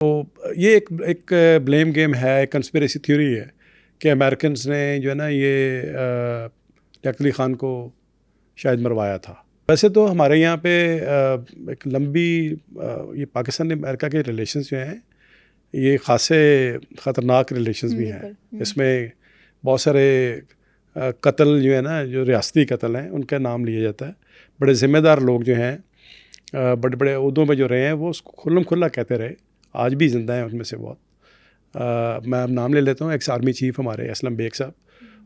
तो ये एक ब्लेम गेम है, एक कंस्पिरेसी थ्योरी है कि अमेरिकन्स ने जो है ना ये लियाकत अली ख़ान को शायद मरवाया था। वैसे तो हमारे यहाँ पे एक लंबी ये पाकिस्तान ने अमेरिका के रिलेशंस जो हैं ये ख़ासे ख़तरनाक रिलेशंस भी हैं। इसमें बहुत सारे कत्ल जो है ना, जो रियासती कत्ल हैं उनका नाम लिया जाता है। बड़े ज़िम्मेदार लोग जो हैं बड़े बड़े उहदों में जो रहे हैं वो उसको खुल्लम खुल्ला कहते रहे, आज भी ज़िंदा हैं उनमें से बहुत। मैं अब नाम ले लेता हूँ, एक्स आर्मी चीफ़ हमारे असलम बेग साहब,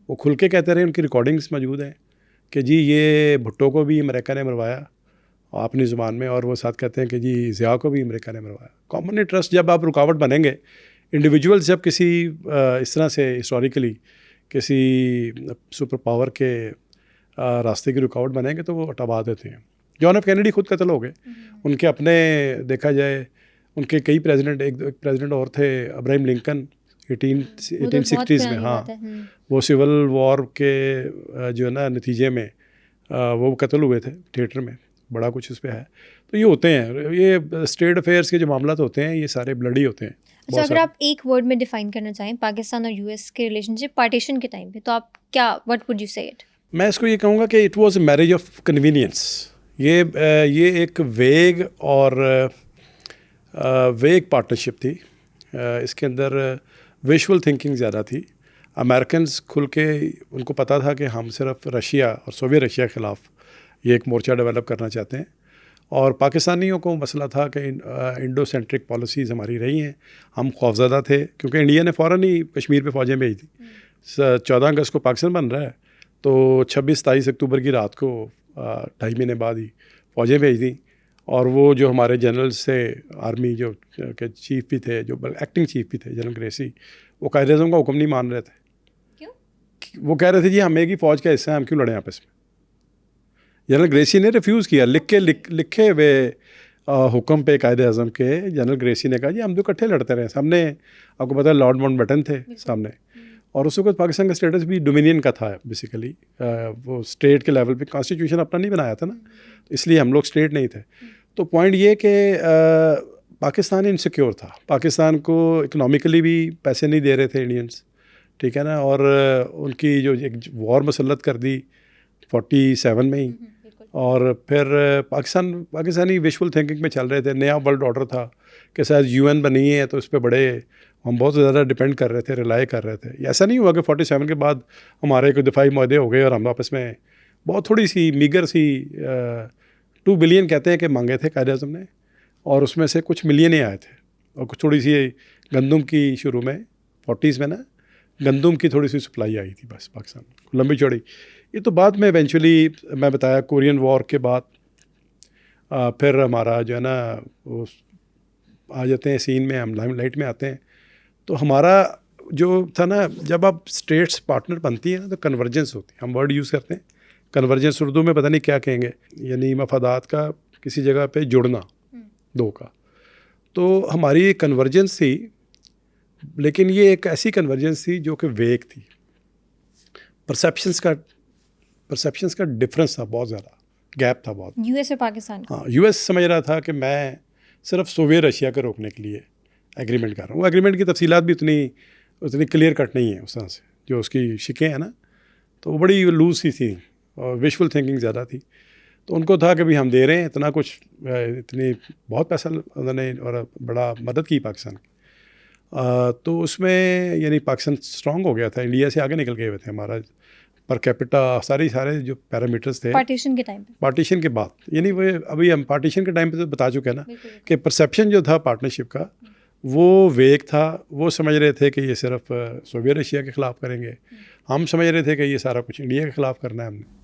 वो खुल के कहते रहे, उनकी रिकॉर्डिंग्स मौजूद हैं कि जी ये भुट्टो को भी अमेरिका ने मरवाया अपनी ज़ुबान में, और वो साथ कहते हैं कि जी ज़िया को भी अमेरिका ने मरवाया। कॉमन इंटरेस्ट जब आप रुकावट बनेंगे, इंडिविजुअल्स जब किसी इस तरह से हिस्टोरिकली किसी सुपर पावर के रास्ते की रुकावट बनेंगे तो वो हटवा देते हैं। जॉन एफ कैनेडी खुद कत्ल हो गए, उनके अपने देखा जाए उनके कई प्रेसिडेंट, एक प्रेसिडेंट और थे अब्राहम लिंकन 1860s में, हाँ वो सिविल वॉर के जो है ना नतीजे में वो कत्ल हुए थे थिएटर में, बड़ा कुछ उस पर है। तो ये होते हैं, ये स्टेट अफेयर्स के जो मामला होते हैं ये सारे ब्लडी होते हैं। अच्छा, अगर आप एक वर्ड में डिफाइन करना चाहें पाकिस्तान और यूएस के रिलेशनशिप पार्टीशन के टाइम पे, तो आप क्या, व्हाट वुड यू से इट? मैं इसको ये कहूँगा कि it was a marriage of convenience. ये एक वेग और वेग पार्टनरशिप थी। इसके अंदर विजुअल थिंकिंग ज़्यादा थी। अमेरिकन्स खुल के, उनको पता था कि हम सिर्फ रशिया और सोवियत रशिया के ख़िलाफ़ ये एक मोर्चा डेवलप करना चाहते हैं, और पाकिस्तानियों को मसला था कि इंडो सेंट्रिक पॉलिसीज़ हमारी रही हैं, हम खौफज़दा थे क्योंकि इंडिया ने फ़ौरन ही कश्मीर पे फ़ौजें भेज दी। 14 अगस्त को पाकिस्तान बन रहा है, तो 26-27 अक्टूबर की रात को 2.5 महीने बाद ही फ़ौजें भेज दी। और वो जो हमारे जनरल्स थे आर्मी जो के चीफ़ भी थे, जो एक्टिंग चीफ़ भी थे, जनरल ग्रेसी, वो कायदे-ए-आज़म का हुक्म नहीं मान रहे थे। क्यों? वो कह रहे थे जी हम एक ही फ़ौज का हिस्सा हैं, हम क्यों लड़ें आपस में। जनरल ग्रेसी ने रिफ्यूज़ किया, लिखे हुए हुक्म पे कायदे-ए-आज़म के जनरल ग्रेसी ने कहा जी हम तो इकट्ठे लड़ते रहे। सामने आपको पता है लॉर्ड माउंटबेटन थे सामने, और उस वक्त पाकिस्तान का स्टेटस भी डोमिनियन का था बेसिकली। वो स्टेट के लेवल पे कॉन्स्टिट्यूशन अपना नहीं बनाया था ना, इसलिए हम लोग स्टेट नहीं थे। तो पॉइंट ये कि पाकिस्तान इनसिक्योर था, पाकिस्तान को इकनॉमिकली भी पैसे नहीं दे रहे थे इंडियंस, ठीक है ना, और उनकी जो एक वॉर मुसल्लत कर दी 47 में ही। और फिर पाकिस्तानी विजुअल थिंकिंग में चल रहे थे, नया वर्ल्ड ऑर्डर था कि शायद यूएन बनी है तो उस पर बड़े हम बहुत ज़्यादा डिपेंड कर रहे थे, रिलाई कर रहे थे। ऐसा नहीं हुआ कि 47 के बाद हमारे कोई दिफाई मुआहदे हो गए और हम आपस में बहुत थोड़ी सी मीगर सी 2 बिलियन कहते हैं कि मांगे थे कायदे-ए-आज़म ने, और उसमें से कुछ मिलियन ही आए थे, और कुछ थोड़ी सी गंदम की शुरू में 40s में ना गंदम की थोड़ी सी सप्लाई आई थी बस पाकिस्तान, लंबी चौड़ी। ये तो बाद में इवेंचुअली मैं बताया कोरियन वॉर के बाद फिर हमारा जो है ना वो आ जाते हैं सीन में, हम लाइमलाइट में आते हैं। तो हमारा जो था ना, जब आप स्टेट्स पार्टनर बनती हैं ना तो कन्वर्जेंस होती है, हम वर्ड यूज़ करते हैं कन्वर्जेंस, उर्दू में पता नहीं क्या कहेंगे, यानी मफादात का किसी जगह पे जुड़ना दो का। तो हमारी कन्वर्जेंस थी, लेकिन ये एक ऐसी कन्वर्जेंस थी जो कि वेग थी। परसेप्शंस का डिफरेंस था, बहुत ज़्यादा गैप था बहुत। यूएस और पाकिस्तान? हाँ, यूएस समझ रहा था कि मैं सिर्फ सोवियत रशिया को रोकने के लिए एग्रीमेंट कर रहा हूँ। वो एग्रीमेंट की तफसीलात भी उतनी क्लियर कट नहीं है उस तरह से, जो उसकी शिकें हैं ना, तो वो बड़ी लूज सी थी और विजुअल थिंकिंग ज़्यादा थी। तो उनको था कि भाई हम दे रहे हैं इतना कुछ, इतनी बहुत पैसा उन्होंने और बड़ा मदद की पाकिस्तान की। तो उसमें यानी पाकिस्तान स्ट्रॉन्ग हो गया था, इंडिया से आगे निकल गए हुए थे। हमारा पर कैपिटा सारे जो पैरामीटर्स थे पार्टीशन के टाइम पे, पार्टीशन के बाद, यानी वो अभी हम पार्टीशन के टाइम पे तो बता चुके हैं ना कि परसेप्शन जो था पार्टनरशिप का वो वेग था। वो समझ रहे थे कि ये सिर्फ सोवियत रशिया के ख़िलाफ़ करेंगे, हम समझ रहे थे कि ये सारा कुछ इंडिया के ख़िलाफ़ करना है हमने।